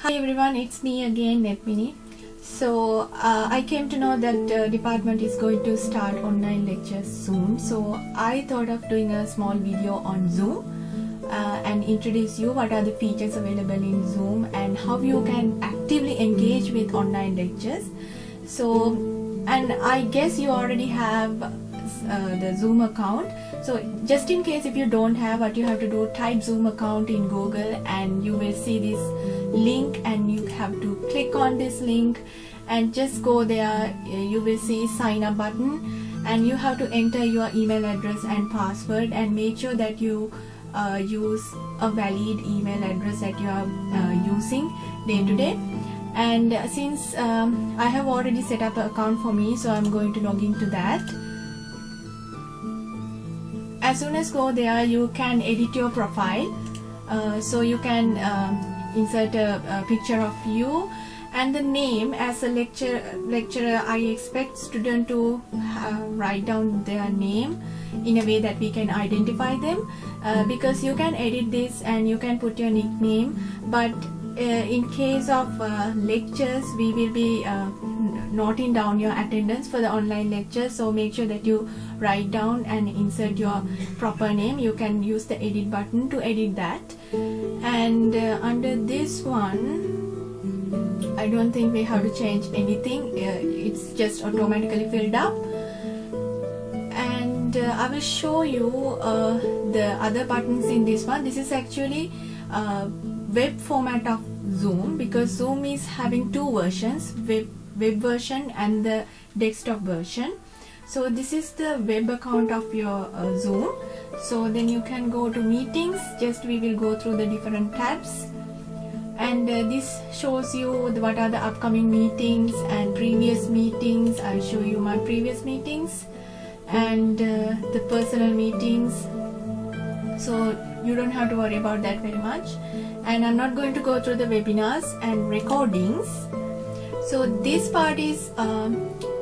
Hi everyone, it's me again, Netmini. So I came to know that department is going to start online lectures soon. So I thought of doing a small video on Zoom and introduce you what are the features available in Zoom and how you can actively engage with online lectures. So, and I guess you already have the Zoom account. So just in case if you don't have, what you have to do, type Zoom account in Google and you will see this link, and you have to click on this link and just go there. You will see sign up button and you have to enter your email address and password and make sure that you use a valid email address that you are using day to day. And since I have already set up an account for me, so I'm going to log into that. As soon as go there, you can edit your profile. So you can insert a picture of you and the name. As a lecturer, I expect student to write down their name in a way that we can identify them, because you can edit this and you can put your nickname, but in case of lectures, we will be noting down your attendance for the online lecture. So make sure that you write down and insert your proper name. You can use the edit button to edit that. And under this one, I don't think we have to change anything. It's just automatically filled up. And I will show you the other buttons in this one. This is actually web format of Zoom, because Zoom is having two versions, web version and the desktop version. So this is the web account of your Zoom. So then you can go to meetings. Just we will go through the different tabs, and this shows you what are the upcoming meetings and previous meetings. I'll show you my previous meetings and the personal meetings, so you don't have to worry about that very much. And I'm not going to go through the webinars and recordings. So this part is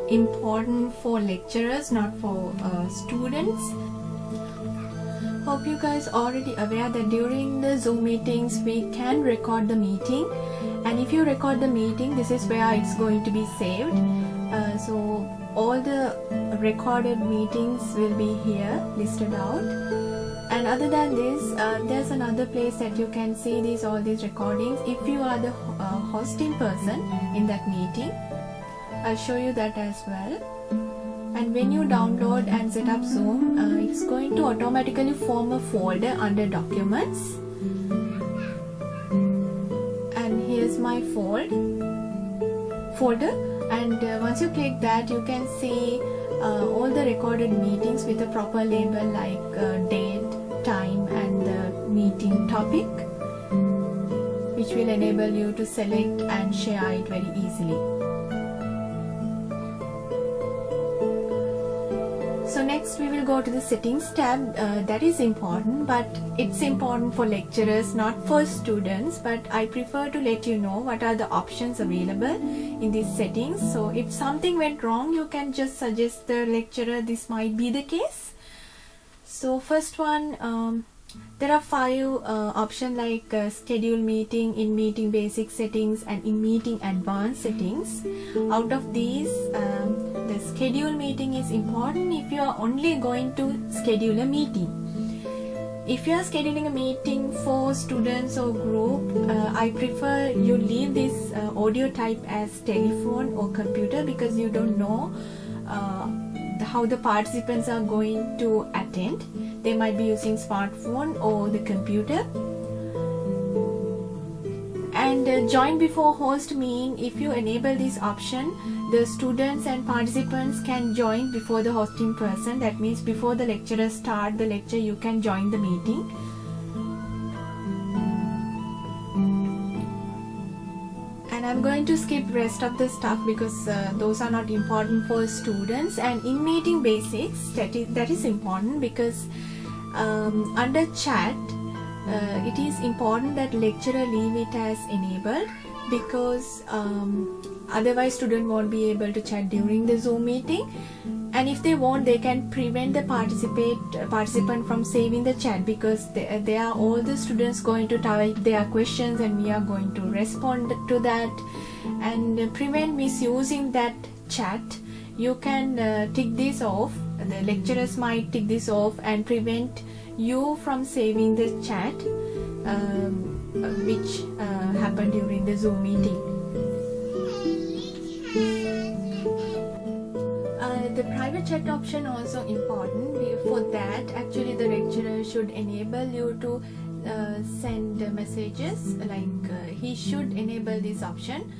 important for lecturers, not for students. Hope you guys already aware that during the Zoom meetings we can record the meeting, and if you record the meeting, this is where it's going to be saved. So all the recorded meetings will be here listed out. And other than this, there's another place that you can see all these recordings if you are the hosting person in that meeting. I'll show you that as well. And when you download and set up Zoom, it's going to automatically form a folder under documents. And here's my folder. And once you click that, you can see all the recorded meetings with a proper label like date, time and the meeting topic, which will enable you to select and share it very easily. So next we will go to the settings tab. That is important, but it's important for lecturers, not for students, but I prefer to let you know what are the options available in these settings. So if something went wrong, you can just suggest the lecturer this might be the case. So first one, there are 5 options like schedule meeting, in meeting basic settings and in meeting advanced settings. Out of these, the schedule meeting is important if you are only going to schedule a meeting. If you are scheduling a meeting for students or group, I prefer you leave this audio type as telephone or computer, because you don't know how the participants are going to attend. They might be using smartphone or the computer. And join before host mean if you enable this option, the students and participants can join before the hosting person. That means before the lecturer start the lecture, you can join the meeting. And I'm going to skip rest of the stuff because those are not important for students. And in meeting basics, that is important, because under chat, it is important that lecturer leave it as enabled, because otherwise student won't be able to chat during the Zoom meeting. and if they want, they can prevent the participant from saving the chat, because they are all the students going to type their questions and we are going to respond to that, and prevent misusing that chat. You can tick this off. The lecturers might tick this off and prevent you from saving the chat which happened during the Zoom meeting. The private chat option also important. For that, actually the lecturer should enable you to send messages, like he should enable this option.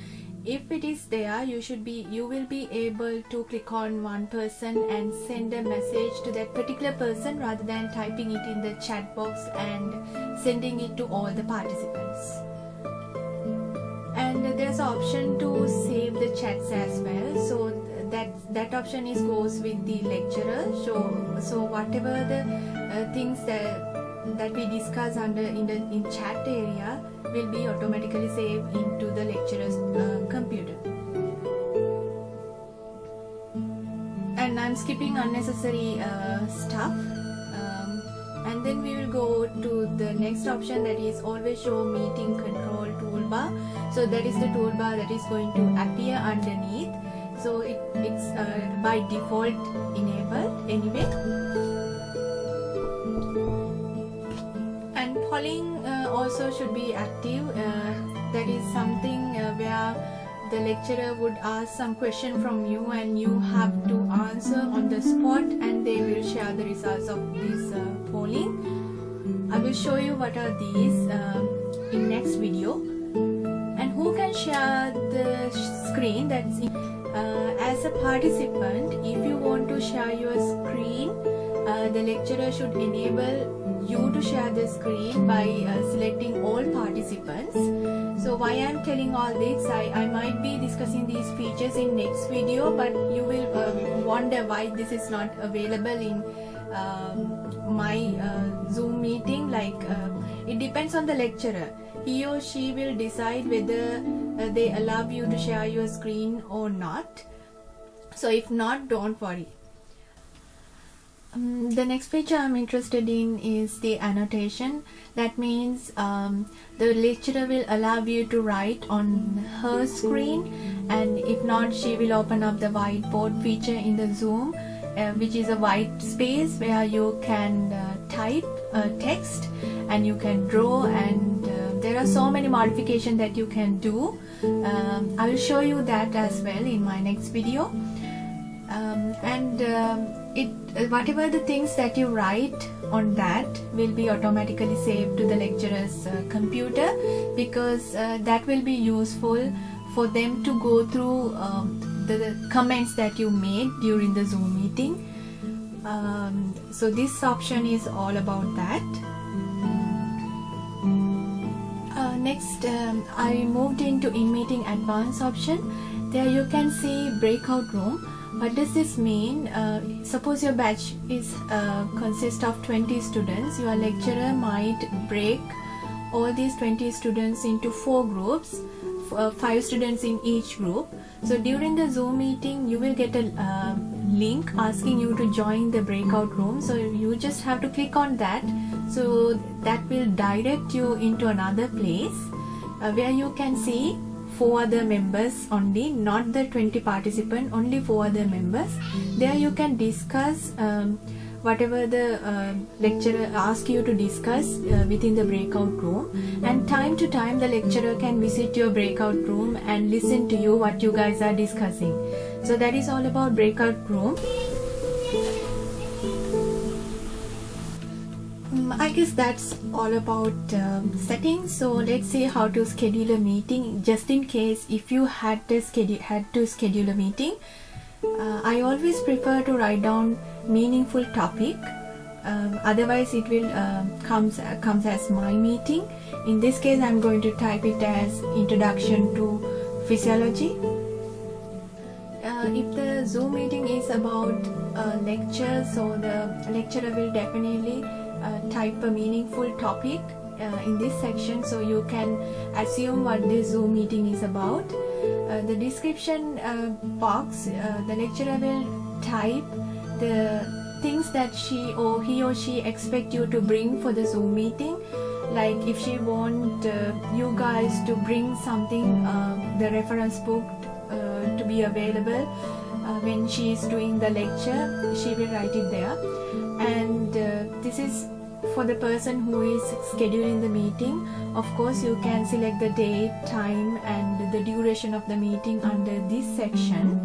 If it is there, you will be able to click on one person and send a message to that particular person, rather than typing it in the chat box and sending it to all the participants. And there's an option to save the chats as well, so that option goes with the lecturer. So whatever the things that we discuss in chat area will be automatically saved into the lecturer's computer. And I'm skipping unnecessary stuff. And then we will go to the next option, that is always show meeting control toolbar. So that is the toolbar that is going to appear underneath. So it's by default enabled anyway. And polling also should be active. That is something where the lecturer would ask some question from you and you have to answer on the spot, and they will share the results of this polling. I will show you what are these in next video. And who can share the screen? That's as a participant, if you want to share your screen, the lecturer should enable you to share the screen by selecting all participants. So why I'm telling all this, I might be discussing these features in next video, but you will wonder why this is not available in my Zoom meeting. Like it depends on the lecturer. He or she will decide whether they allow you to share your screen or not. So if not, don't worry. The next feature I'm interested in is the annotation. That means the lecturer will allow you to write on her screen, and if not, she will open up the whiteboard feature in the Zoom, which is a white space where you can type text and you can draw, and there are so many modifications that you can do. I will show you that as well in my next video. Whatever the things that you write on that will be automatically saved to the lecturer's computer, because that will be useful for them to go through the comments that you made during the Zoom meeting. So this option is all about that. Next, I moved into in-meeting advanced option. There you can see breakout room. What does this mean? Suppose your batch is consists of 20 students. Your lecturer might break all these 20 students into 4 groups, 5 students in each group. So during the Zoom meeting, you will get a link asking you to join the breakout room. So you just have to click on that. So that will direct you into another place where you can see 4 other members only, not the 20 participants, only 4 other members. There you can discuss whatever the lecturer asks you to discuss within the breakout room, and time to time the lecturer can visit your breakout room and listen to you what you guys are discussing. So that is all about breakout room. I guess that's all about settings. So let's see how to schedule a meeting, just in case if you had to schedule a meeting. I always prefer to write down meaningful topic, otherwise it will comes as my meeting. In this case, I'm going to type it as introduction to physiology. If the Zoom meeting is about lecture, so the lecturer will definitely type a meaningful topic in this section, so you can assume what this Zoom meeting is about. The description box, the lecturer will type the things that he or she expect you to bring for the Zoom meeting. Like if she want you guys to bring something, the reference book to be available when she is doing the lecture, she will write it there. And this is for the person who is scheduling the meeting. Of course, you can select the date, time and the duration of the meeting under this section.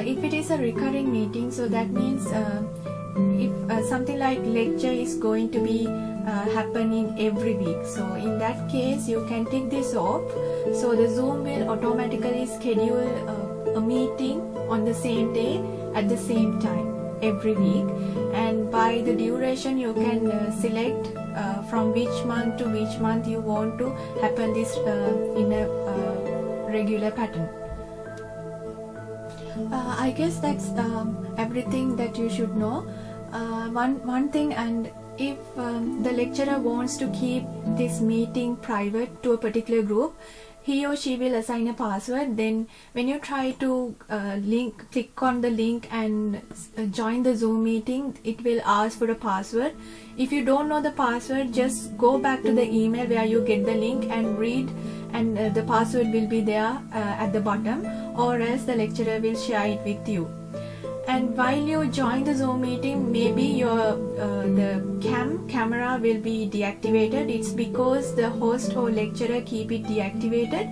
If it is a recurring meeting, so that means if something like lecture is going to be happening every week, so in that case you can take this off. So the Zoom will automatically schedule a meeting on the same day at the same time every week, and by the duration you can select from which month to which month you want to happen this in a regular pattern. I guess that's everything that you should know. One thing, and if the lecturer wants to keep this meeting private to a particular group, he or she will assign a password. Then when you try to click on the link and join the Zoom meeting, it will ask for a password. If you don't know the password, just go back to the email where you get the link and read, and the password will be there at the bottom, or else the lecturer will share it with you. And while you join the Zoom meeting, maybe your the camera will be deactivated. It's because the host or lecturer keep it deactivated,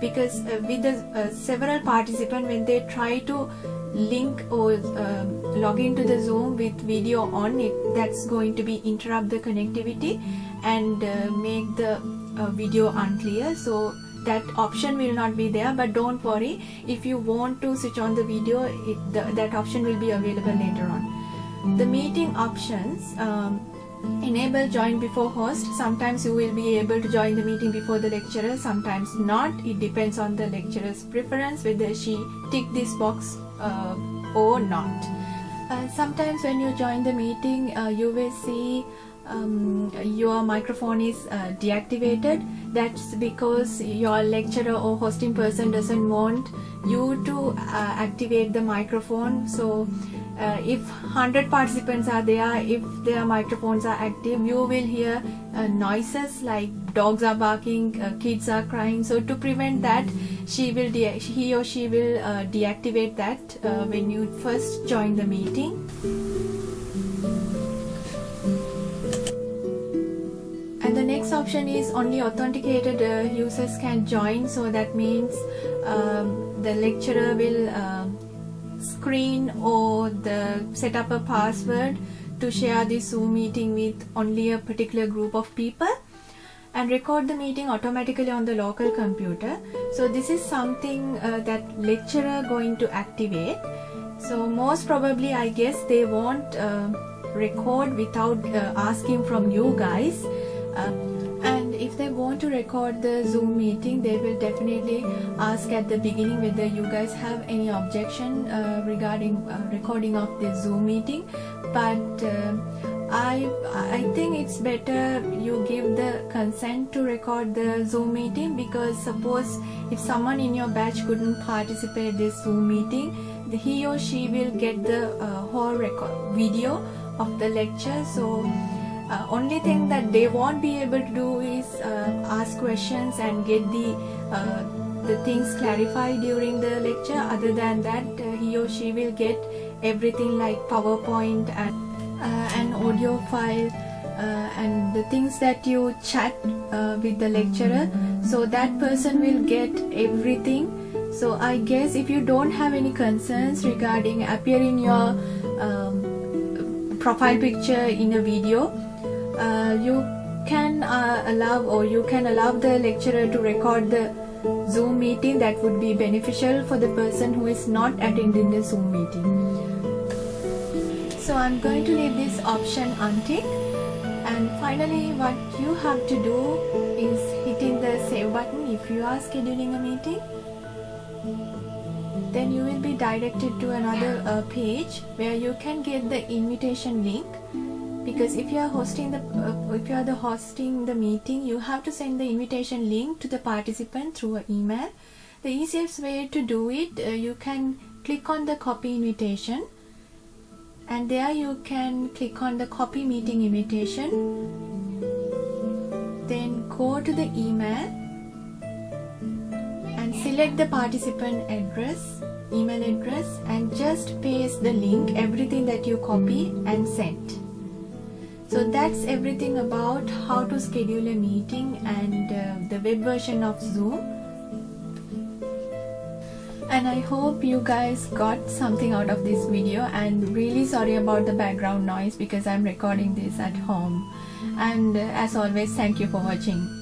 because with the several participants, when they try to link or log into the Zoom with video on, that's going to be interrupt the connectivity and make the video unclear. So that option will not be there, but don't worry, if you want to switch on the video, that option will be available later on. The meeting options, enable join before host. Sometimes you will be able to join the meeting before the lecturer, sometimes not. It depends on the lecturer's preference whether she tick this box or not. Sometimes when you join the meeting, you will see your microphone is deactivated. That's because your lecturer or hosting person doesn't want you to activate the microphone. So if 100 participants are there, if their microphones are active, you will hear noises like dogs are barking, kids are crying. So to prevent that, he or she will deactivate that when you first join the meeting. And the next option is only authenticated users can join. So that means the lecturer will screen or set up a password to share this Zoom meeting with only a particular group of people, and record the meeting automatically on the local computer. So this is something that lecturer going to activate. So most probably, I guess they won't record without asking from you guys. And if they want to record the Zoom meeting, they will definitely ask at the beginning whether you guys have any objection regarding recording of the Zoom meeting. But I think it's better you give the consent to record the Zoom meeting, because suppose if someone in your batch couldn't participate in this Zoom meeting, he or she will get the whole video of the lecture. So only thing that they won't be able to do is ask questions and get the things clarified during the lecture. Other than that, he or she will get everything like PowerPoint and an audio file and the things that you chat with the lecturer. So that person will get everything. So I guess if you don't have any concerns regarding appearing your profile picture in a video, you can allow the lecturer to record the Zoom meeting. That would be beneficial for the person who is not attending the Zoom meeting. So I'm going to leave this option unticked, and finally what you have to do is hitting the save button if you are scheduling a meeting. Then you will be directed to another page where you can get the invitation link. Because if you are hosting the meeting, you have to send the invitation link to the participant through an email. The easiest way to do it, you can click on the copy invitation, and there you can click on the copy meeting invitation, then go to the email and select the participant email address, and just paste the link, everything that you copy and send. So that's everything about how to schedule a meeting and the web version of Zoom. And I hope you guys got something out of this video, and really sorry about the background noise because I'm recording this at home. And as always, thank you for watching.